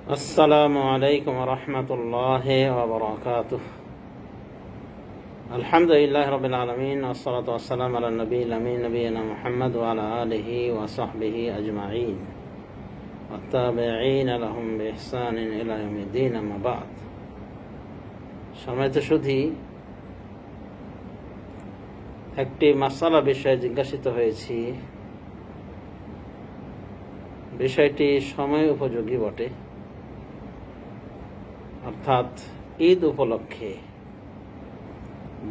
السلام عليكم ورحمة الله وبركاته. الحمد لله رب العالمين والصلاة والسلام على النبي الأمين نبينا محمد وعلى آله وصحبه أجمعين والتابعين لهم بإحسان إلى يوم الدين أما بعد. সম্মানিত সুধী, একটি মাসালা বিষয়ে জিজ্ঞাসিত হয়েছি। বিষয়টি সময় উপযোগী বটে, অর্থাৎ ঈদ উপলক্ষে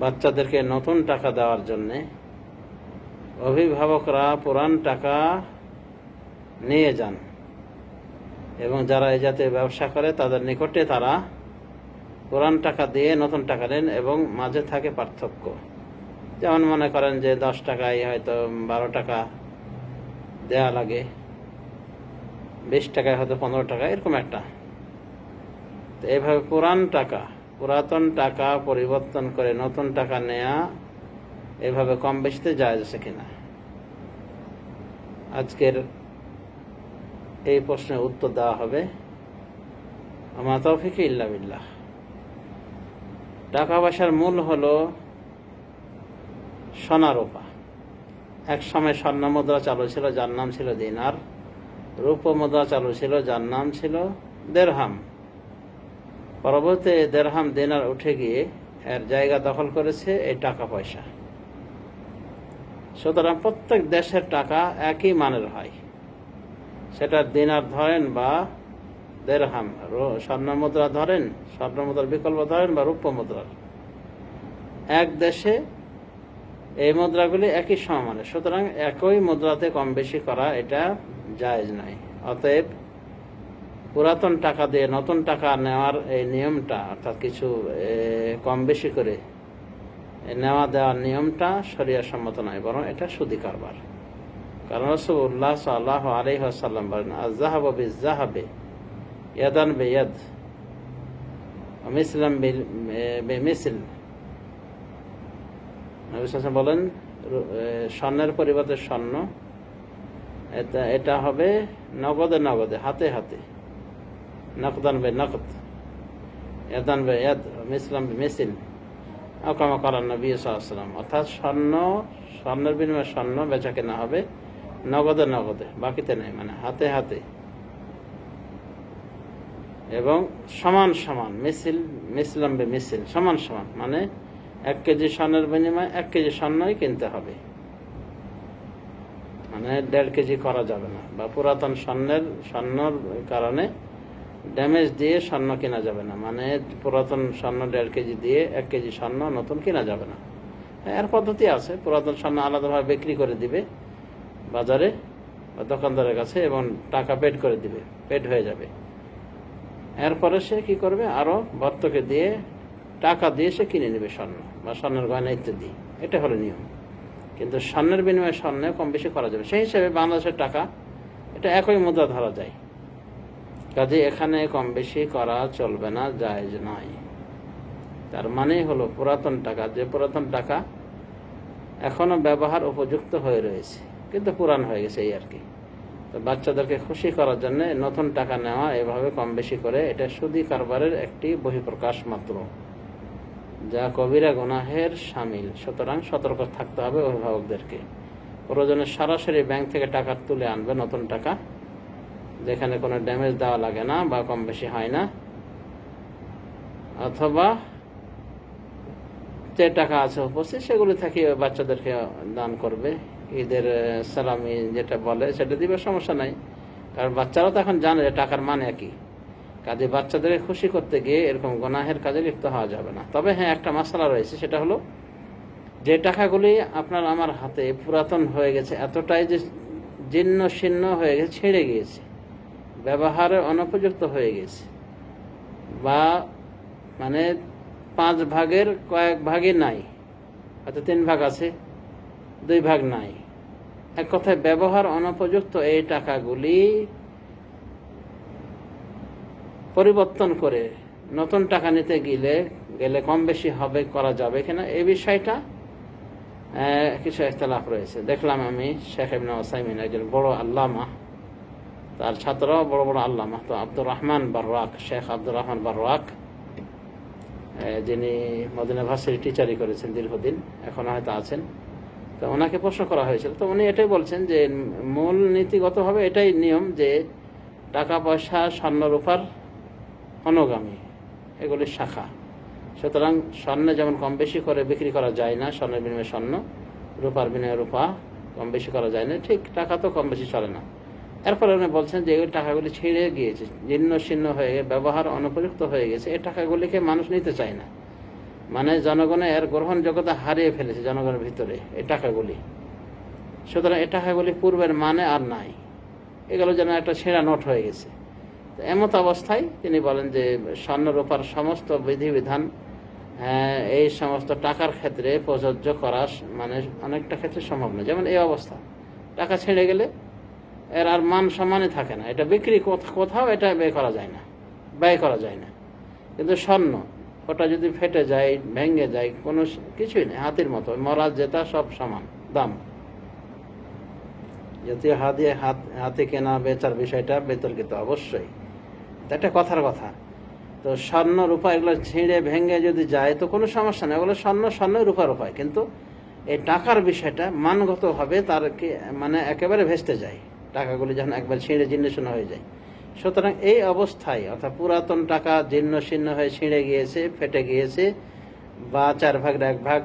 বাচ্চাদেরকে নতুন টাকা দেওয়ার জন্যে অভিভাবকরা পুরান টাকা নিয়ে যান এবং যারা এই জাতীয় ব্যবসা করে তাদের নিকটে তারা পুরান টাকা দিয়ে নতুন টাকা নেন এবং মাঝে থাকে পার্থক্য। যেমন মনে করেন যে 10 টাকায় হয়তো 12 টাকা দেয়া লাগে, 20 টাকায় হয়তো 15 টাকা, এরকম একটা। তো এইভাবে পুরাতন টাকা পরিবর্তন করে নতুন টাকা নেয়া এভাবে কম বেশিতে জায়েজ আছে কিনা, আজকের এই প্রশ্নের উত্তর দেওয়া হবে। আমা তৌফিক ইল্লা বিল্লাহ। টাকা পয়সার মূল হলো সোনা রূপা। এক সময় স্বর্ণ মুদ্রা চালু ছিল যার নাম ছিল দিনার, রূপ মুদ্রা চালু ছিল যার নাম ছিল দেরহাম। পরবর্তী দেরহাম দিনার উঠে গিয়ে এর জায়গা দখল করেছে এই টাকা পয়সা। সুতরাং প্রত্যেক দেশের টাকা একই মানের হয়, সেটা দিনার ধরেন বা দেরহাম, স্বর্ণ মুদ্রা ধরেন, স্বর্ণ মুদ্রার বিকল্প ধরেন বা রূপ মুদ্রার, এক দেশে এই মুদ্রাগুলি একই সমানের। সুতরাং একই মুদ্রাতে কম বেশি করা এটা জায়েজ নয়। অতএব পুরাতন টাকা দিয়ে নতুন টাকা নেওয়ার এই নিয়মটা, অর্থাৎ কিছু কম বেশি করে নেওয়া দেওয়ার নিয়মটা শরিয়া সম্মত নয়, বরং এটা সুদী কারবার। কারণ রাসূলুল্লাহ সাল্লাল্লাহু আলাইহি ওয়াসাল্লাম বলেন, আয-যাহাবু বিয-যাহাবি ইয়াদান বিয়াদ ওয়া মিসলাম বিমিসল। নবী সাল্লাল্লাহু আলাইহি ওয়াসাল্লাম বলেন, স্বর্ণের পরিবর্তে স্বর্ণ, এটা হবে নগদে নগদে, হাতে হাতে, নকদান বে নকদ, ইয়াদান বে ইয়াদ, মিসলাম বে মিসল, কামা ক্বালান নবী সাল্লাল্লাহু আলাইহি ওয়াসাল্লাম। অর্থাৎ স্বর্ণের বিনিময়ে স্বর্ণ বেচা কেনা হবে নগদে নগদে, বাকিতে নেই, মানে হাতে হাতে এবং সমান সমান। মিসলাম বে মিসল, সমান সমান, মানে 1 কেজি স্বর্ণের বিনিময়ে 1 কেজি স্বর্ণই কিনতে হবে, মানে 1.5 কেজি করা যাবে না। বা পুরাতন স্বর্ণর কারণে ড্যামেজ দিয়ে স্বর্ণ কেনা যাবে না, মানে পুরাতন স্বর্ণ 1.5 কেজি দিয়ে 1 কেজি স্বর্ণ নতুন কেনা যাবে না। এর পদ্ধতি আছে, পুরাতন স্বর্ণ আলাদাভাবে বিক্রি করে দিবে বাজারে বা দোকানদারের কাছে এবং টাকা পেড করে দিবে, পেড হয়ে যাবে। এরপরে সে কি করবে, আরো ভর্তকে দিয়ে টাকা দিয়ে সে কিনে নেবে স্বর্ণ বা স্বর্ণের গয়না ইত্যাদি। এটা হলো নিয়ম। কিন্তু স্বর্ণের বিনিময়ে স্বর্ণে কম বেশি করা যাবে। সেই হিসেবে বাংলাদেশের টাকা এটা একই মুদ্রা ধরা যায়, কাজে এখানে কম বেশি করা চলবে না, জায়েজ নয়। তার মানে হলো পুরাতন টাকা, যে পুরাতন টাকা এখনো ব্যবহার উপযুক্ত হয়ে রয়েছে কিন্তু পুরান হয়ে গেছে, এই আর কি। তো বাচ্চাদেরকে খুশি করার জন্য নতুন টাকা নেওয়া এভাবে কম বেশি করে, এটা সুদী কারবারের একটি বহিঃপ্রকাশ মাত্র, যা কবিরা গুনাহের শামিল। সুতরাং সতর্ক থাকতে হবে অভিভাবকদেরকে। প্রয়োজনে সরাসরি ব্যাংক থেকে টাকা তুলে আনবে, নতুন টাকা, যেখানে কোনো ড্যামেজ দেওয়া লাগে না বা কম বেশি হয় না। অথবা যে টাকা আছে উপস্থিত সেগুলি থেকে বাচ্চাদেরকে দান করবে। ঈদের সালামি যেটা বলে সেটা দিবে, সমস্যা নাই। কারণ বাচ্চারাও তো এখন জানে যে টাকার মানে কি। কাজে বাচ্চাদেরকে খুশি করতে গিয়ে এরকম গুনাহের কাজে লিপ্ত হওয়া যাবে না। তবে হ্যাঁ, একটা মাসালা রয়েছে, সেটা হলো যে টাকাগুলি আপনার আমার হাতে পুরাতন হয়ে গেছে, এতটাই যে জীর্ণ শীর্ণ হয়ে গেছে, ছেড়ে গিয়েছে, ব্যবহারের অনুপযুক্ত হয়ে গেছে, বা মানে 5 ভাগের কয়েক ভাগে নাই, হয়তো 3 ভাগ আছে, 2 ভাগ নাই, এক কথায় ব্যবহার অনুপযুক্ত এই টাকাগুলি পরিবর্তন করে নতুন টাকা নিতে গেলে কম বেশি হবে, করা যাবে কিনা, এই বিষয়টা কিছু ইখতিলাফ রয়েছে। দেখলাম আমি শেখ ইবনে উসাইমিন, একজন বড় আল্লামা, তার ছাত্র বড় বড় আল্লামা, তো আব্দুর রহমান বাররাক, শেখ আব্দুর রহমান বাররাক, যিনি মদিনা ভার্সিটি টিচারই করেছেন দীর্ঘদিন, এখন হয়তো আছেন। তো ওনাকে প্রশ্ন করা হয়েছিল, তো উনি এটাই বলছেন যে মূল নীতিগতভাবে এটাই নিয়ম যে টাকা পয়সা স্বর্ণ রূপার অনুগামী, এগুলির শাখা। সুতরাং স্বর্ণে যেমন কম বেশি করে বিক্রি করা যায় না, স্বর্ণের বিনিময়ে স্বর্ণ, রূপার বিনিময়ে রূপা কম বেশি করা যায় না, ঠিক টাকা তো কম বেশি চলে না। এরপরে উনি বলছেন যে এই টাকাগুলি ছিঁড়ে গিয়েছে, জীর্ণ শীর্ণ হয়ে ব্যবহার অনুপযুক্ত হয়ে গেছে, এই টাকাগুলিকে মানুষ নিতে চায় না, মানে জনগণের এর গ্রহণযোগ্যতা হারিয়ে ফেলেছে জনগণের ভিতরে এই টাকাগুলি। সুতরাং এই টাকাগুলি পূর্বের মানে আর নাই, এগুলো যেন একটা ছেঁড়া নোট হয়ে গেছে। তো এমত অবস্থায় তিনি বলেন যে স্বর্ণ রূপার সমস্ত বিধিবিধান এই সমস্ত টাকার ক্ষেত্রে প্রযোজ্য করা মানে অনেকটা ক্ষেত্রে সম্ভব নয়। যেমন এই অবস্থা, টাকা ছেড়ে গেলে এর আর মান সম্মানই থাকে না, এটা বিক্রি কোথাও এটা ব্যয় করা যায় না, ব্যয় করা যায় না। কিন্তু স্বর্ণ, ওটা যদি ফেটে যায়, ভেঙে যায়, কোনো কিছুই নেই, হাতির মতো মরা জেতা সব সমান দাম। যদিও হাতে কেনা বেচার বিষয়টা বিতর্কিত অবশ্যই, এটা কথার কথা। তো স্বর্ণ রূপা এগুলো ছিঁড়ে ভেঙে যদি যায় তো কোনো সমস্যা নেই, ওগুলো স্বর্ণ রূপার উপায়। কিন্তু এই টাকার বিষয়টা মানগতভাবে তারকে মানে একেবারে ভেস্তে যায়, টাকাগুলি যখন একবার ছিঁড়ে জীর্ণশীর্ণ হয়ে যায়। সুতরাং এই অবস্থায়, অর্থাৎ পুরাতন টাকা জীর্ণশীর্ণ হয়ে ছিঁড়ে গিয়েছে, ফেটে গিয়েছে, বা 4 ভাগের 1 ভাগ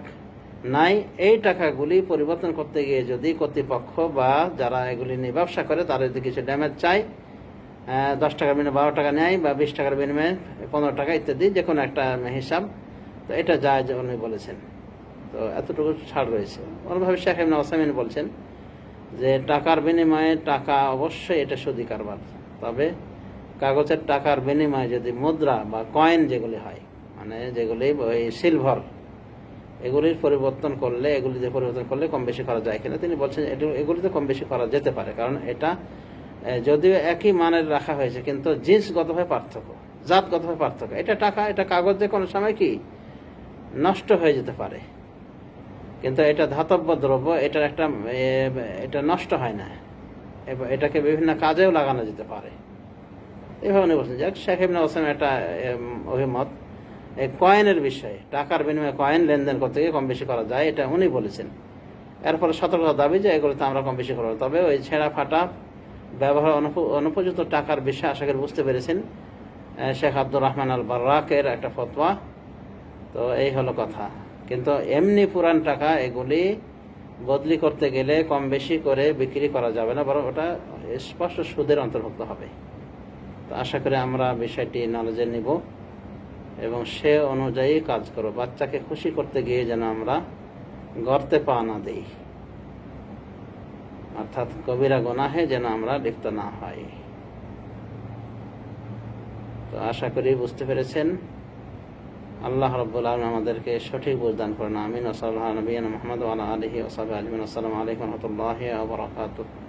নাই, এই টাকাগুলি পরিবর্তন করতে গিয়ে যদি কর্তৃপক্ষ বা যারা এগুলি নিয়ে ব্যবসা করে তারা যদি কিছু ড্যামেজ চায়, 10 টাকার বিনিময়ে 12 টাকা নেয়, বা 20 টাকার বিনিময়ে 15 টাকা ইত্যাদি, যে কোনো একটা হিসাব, তো এটা যায় যে উনি বলেছেন। তো এতটুকু ছাড় রয়েছে। অন্যভাবে শেখ ইবনে উসাইমিন বলছেন যে টাকার বিনিময়ে টাকা অবশ্যই এটা সুদি কারবার, তবে কাগজের টাকার বিনিময়ে যদি মুদ্রা বা কয়েন যেগুলি হয়, মানে যেগুলি ওই সিলভার, এগুলির পরিবর্তন করলে, এগুলিতে পরিবর্তন করলে কম বেশি করা যায় কিনা, তিনি বলছেন এগুলিতে কম বেশি করা যেতে পারে। কারণ এটা যদিও একই মানের রাখা হয়েছে কিন্তু জিন্সগতভাবে পার্থক্য, জাতগতভাবে পার্থক্য। এটা টাকা, এটা কাগজ, যে কোনো সময় কি নষ্ট হয়ে যেতে পারে, কিন্তু এটা ধাতব্য দ্রব্য, এটার একটা এটা নষ্ট হয় না, এটাকে বিভিন্ন কাজেও লাগানো যেতে পারে। এইভাবে উনি বলছেন। যাক, শেখ ইবনে উসাইমিন একটা অভিমত এই কয়েনের বিষয়ে, টাকার বিনিময়ে কয়েন লেনদেন করতে গিয়ে কম বেশি করা যায়, এটা উনি বলেছেন। এরপরে সতর্কতা দাবি যে এগুলোতে আমরা কম বেশি করবো, তবে ওই ছেঁড়া ফাটা ব্যবহার অনুপযুক্ত টাকার বিষয়ে আশা করি বুঝতে পেরেছেন শেখ আব্দুর রহমান আল বাররাকের একটা ফতোয়া। তো এই হলো কথা। কিন্তু এমনি পুরান টাকা এগুলি বদলি করতে গেলে কম বেশি করে বিক্রি করা যাবে না, বরং ওটা স্পষ্ট সুদের অন্তর্ভুক্ত হবে। তো আশা করি আমরা বিষয়টি নলেজে নিব এবং সে অনুযায়ী কাজ করব। বাচ্চাকে খুশি করতে গিয়ে যেন আমরা গর্তে পা না দিই, অর্থাৎ কবিরা গুনাহে যেন আমরা লিপ্ত না হই। তো আশা করি বুঝতে পেরেছেন। আল্লাহ রাব্বুল আলামিন আমাদেরকে সঠিক বুঝ দান করেন। আমিন। ওয়া সাল্লাল্লাহু আলা নবিয়িনা মুহাম্মদ ওয়া আলা আলিহি ওয়া সাহবিহি আজমাইন। আসসালামু আলাইকুম ওয়া রাহমাতুল্লাহি ওয়া বারাকাতুহু।